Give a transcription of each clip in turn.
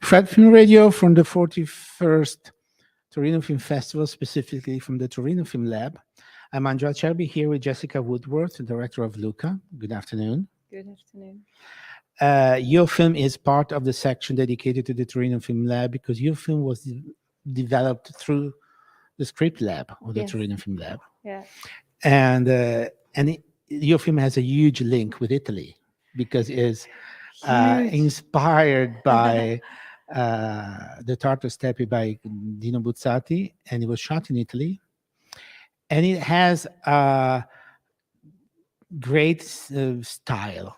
Fred Film Radio from the 41st Torino Film Festival, specifically from the Torino Film Lab. I'm Angelo Acerbi here with Jessica Woodworth, the director of LUKA. Good afternoon. Good afternoon. Your film is part of the section dedicated to the Torino Film Lab because your film was developed through the script lab or the Yes. Torino Film Lab. Yeah. Your film has a huge link with Italy because it's Huge. inspired by the Tartar Steppe by Dino Buzzati, and it was shot in Italy. And it has a great style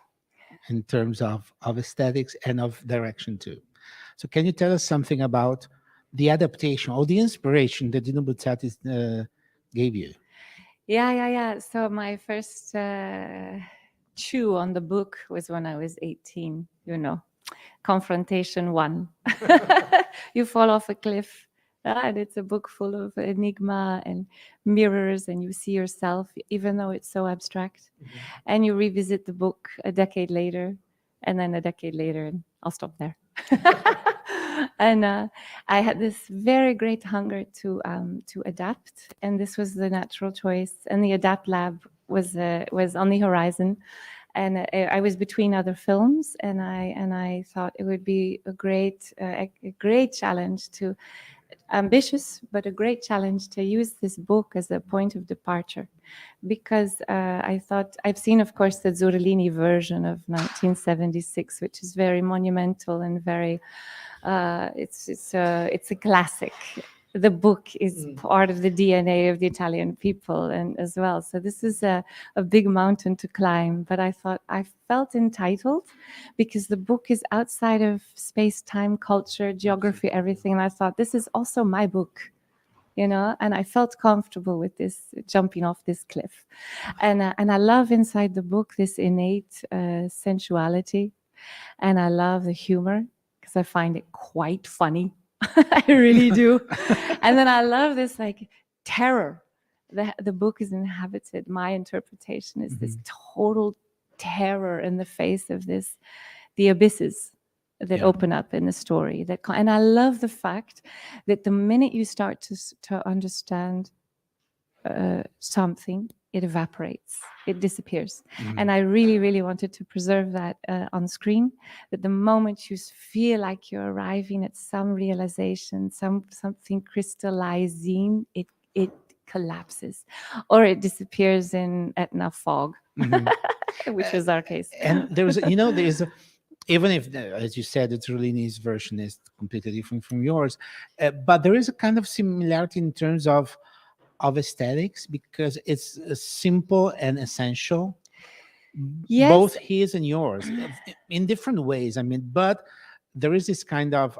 in terms of aesthetics and of direction too. So can you tell us something about the adaptation or the inspiration that Dino Buzzati gave you? Yeah. So my first chew on the book was when I was 18, confrontation one. You fall off a cliff. And it's a book full of enigma and mirrors, and you see yourself, even though it's so abstract. Mm-hmm. And you revisit the book a decade later, and then a decade later, and I'll stop there. And I had this very great hunger to adapt, and this was the natural choice. And the Adapt Lab was on the horizon, and I was between other films, and I thought it would be a great challenge to. Ambitious, but a great challenge to use this book as a point of departure, because I thought I've seen, of course, the Zurlini version of 1976, which is very monumental and very. It's a classic. The book is part of the DNA of the Italian people, and as well. So this is a big mountain to climb. But I thought I felt entitled because the book is outside of space, time, culture, geography, everything. And I thought this is also my book, and I felt comfortable with this, jumping off this cliff. And I love inside the book this innate sensuality, and I love the humor because I find it quite funny. I really do. And then I love this terror. The book is inhabited. My interpretation is this total terror in the face of the abysses that open up in the story. And I love the fact that the minute you start to understand something, it evaporates, it disappears. And I really, really wanted to preserve that on screen, that the moment you feel like you're arriving at some realization, something crystallizing, it collapses or it disappears in Etna fog, which was our case. And there's even if, as you said, the Trulini's version is completely different from yours, but there is a kind of similarity in terms of aesthetics because it's simple and essential. Yes. Both his and yours in different ways. I mean, but there is this kind of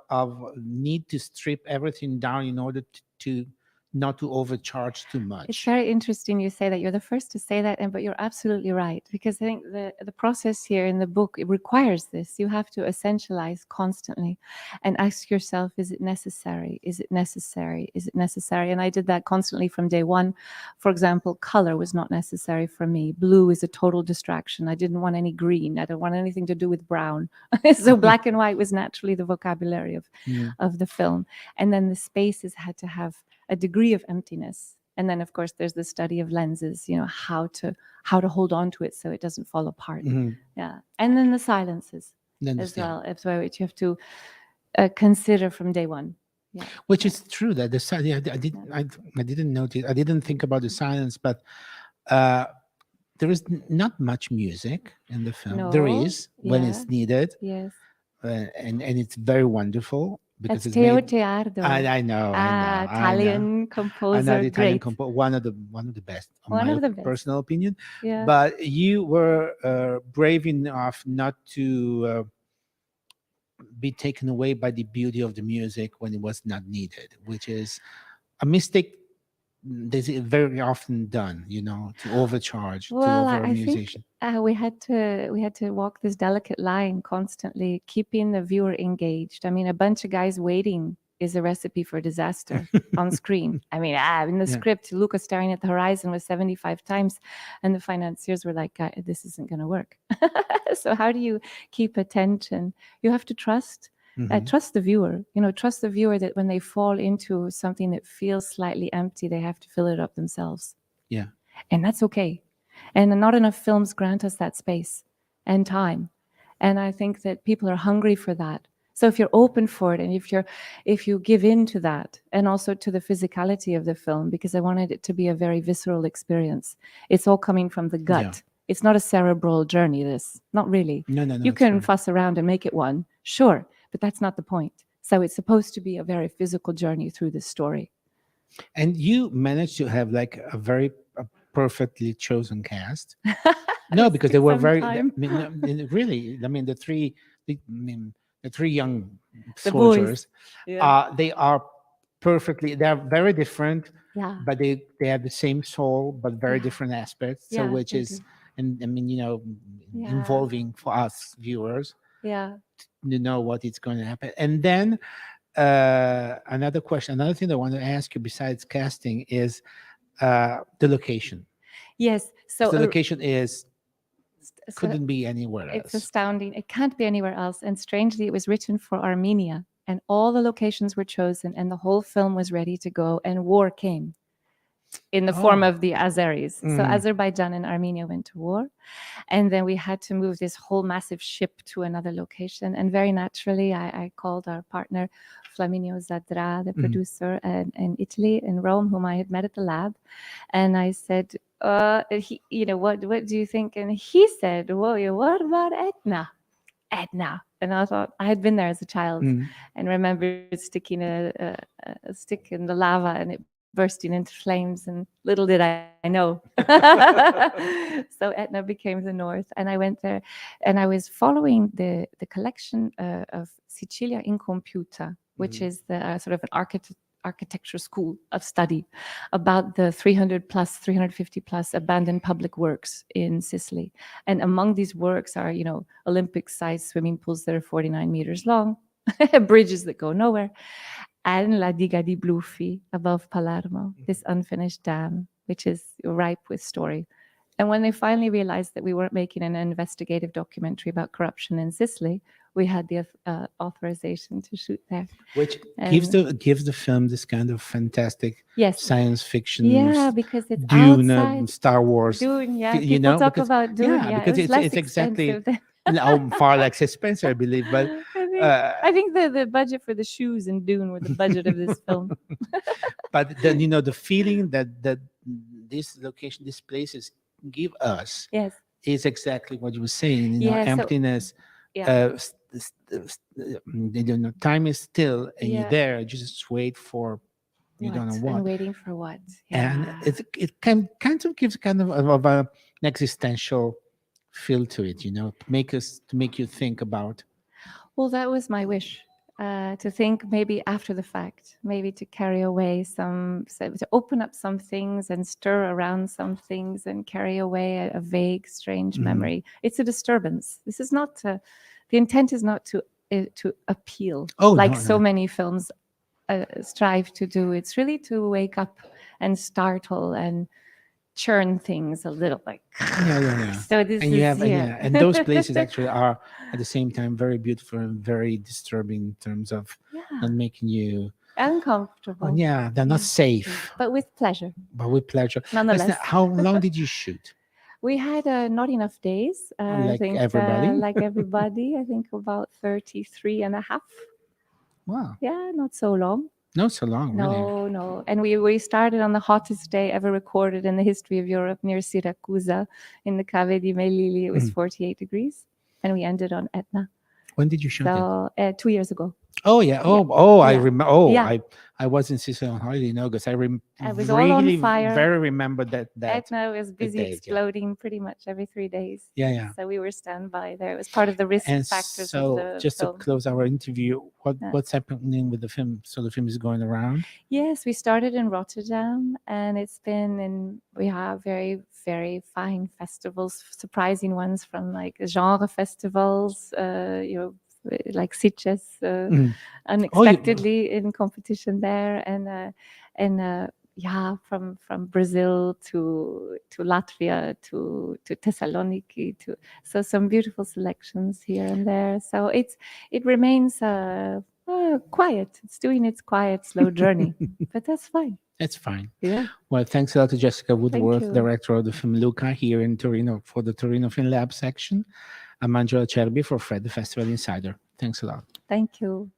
need to strip everything down in order to not to overcharge too much. It's very interesting you say that. You're the first to say that, but you're absolutely right, because I think the process here in the book, it requires this. You have to essentialize constantly and ask yourself, is it necessary? Is it necessary? Is it necessary? And I did that constantly from day one. For example, color was not necessary for me. Blue is a total distraction. I didn't want any green. I don't want anything to do with brown. So black and white was naturally the vocabulary of the film. And then the spaces had to have a degree of emptiness. And then, of course, there's the study of lenses, how to hold on to it so it doesn't fall apart. Yeah. And then the silences as well, which you have to consider from day one. Yeah. Which is true that I didn't notice, I didn't think about the silence, but there is not much music in the film. No. There is when it's needed. Yes. And it's very wonderful. Because it's Teo Teardo. I know. Italian composer, great. One of the best, in my personal opinion. Yeah. But you were brave enough not to be taken away by the beauty of the music when it was not needed, which is a mistake. This is very often done, to overcharge, to over musician. We had to walk this delicate line constantly, keeping the viewer engaged. I mean, a bunch of guys waiting is a recipe for disaster on screen. I mean, in the script, LUKA staring at the horizon was 75 times, and the financiers were like, "This isn't going to work." So how do you keep attention? You have to trust Mhm. Trust the viewer. Trust the viewer that when they fall into something that feels slightly empty, they have to fill it up themselves. Yeah. And that's okay. And not enough films grant us that space and time. And I think that people are hungry for that. So if you're open for it, and if you give in to that, and also to the physicality of the film, because I wanted it to be a very visceral experience. It's all coming from the gut. Yeah. It's not a cerebral journey, this. Not really. No, no, no. You it's can right. fuss around and make it one, sure, but that's not the point. So it's supposed to be a very physical journey through this story. And you managed to have like a perfectly chosen cast. No, It because they took were some very. time. I mean, no, really. I mean, the three young The boys. soldiers. Yeah. They are perfectly. They are very different, Yeah. but they have the same soul, but very Yeah. different aspects. So, Yeah, which they is, do. and I mean, Yeah. involving for us viewers Yeah. to know what is going to happen. And then another question, another thing I want to ask you besides casting is the location. Yes. So The location is so couldn't be anywhere it's else. astounding. It can't be anywhere else. And strangely, it was written for Armenia, and all the locations were chosen, and the whole film was ready to go, and war came in the form Oh, of the Azeris. So mhm. Azerbaijan and Armenia went to war. And then we had to move this whole massive ship to another location. And very naturally, I called our partner, Flaminio Zadra, the producer in Italy, in Rome, whom I had met at the lab. And I said, what do you think? And he said, well, what about Etna? Etna. And I thought, I had been there as a child and remembered sticking a stick in the lava and it bursting into flames. And little did I know. So Etna became the north. And I went there and I was following the collection of Sicilia in Computa, which is the sort of an architecture school of study about the 350 plus abandoned public works in Sicily. And among these works are, Olympic-sized swimming pools that are 49 meters long, bridges that go nowhere, and La Diga di Blufi above Palermo, this unfinished dam, which is ripe with story. And when they finally realized that we weren't making an investigative documentary about corruption in Sicily, we had the authorization to shoot there. Which And gives the film this kind of fantastic yes, science fiction, yeah, because it's Dune, outside Star Wars, Dune. Yeah, people talk because about Dune. Yeah, it because was less it's exactly expensive than. far less expensive, I believe. But I think the budget for the shoes in Dune were the budget of this film. but then the feeling that this location, these places give us Yes. is exactly what you were saying. Yeah. So Emptiness. yeah. Time is still, and you're Yeah. there. You just wait for you don't know And what. waiting for what? And Yeah. it kind of gives kind of an existential feel to it, to make you think about. Well, that was my wish. To think maybe after the fact, maybe to carry away to open up some things and stir around some things and carry away a vague, strange memory. It's a disturbance. This is not the intent is not to appeal like so many films strive to do. It's really to wake up and startle and churn things a little, like Yeah. So this And is you have here. and those places actually are at the same time very beautiful and very disturbing in terms of not making you Uncomfortable. they're not safe, but with pleasure, but with pleasure. nonetheless. How long did you shoot? We had not enough days. I Like think, everybody? like everybody, I think about 33 and a half. Wow, Yeah, not so long. not so long, really. No. And we started on the hottest day ever recorded in the history of Europe near Siracusa in the Cave di Melilli. It was 48 degrees. And we ended on Etna. When did you shoot it? So 2 years ago. Oh yeah. I Yeah. remember. Oh, Yeah. I was in Sicily on holiday in August. I was all on really fire. very remember that. Etna was busy date, exploding pretty much every 3 days. Yeah. So we were standby there. It was part of the risk And factors so, of the just film. to close our interview, what's happening with the film? So the film is going around. Yes, we started in Rotterdam, and we have very, very fine festivals, surprising ones from like genre festivals, like Sitges, unexpectedly in competition there, and yeah, from Brazil to Latvia to Thessaloniki to, so some beautiful selections here and there. So it remains quiet. It's doing its quiet, slow journey, but that's fine. It's fine. Yeah. Well, thanks a lot to Jessica Woodworth, you. director of the film LUKA here in Torino for the Torino Film Lab section. I'm Angelo Acerbi for Fred the Festival Insider. Thanks a lot. Thank you.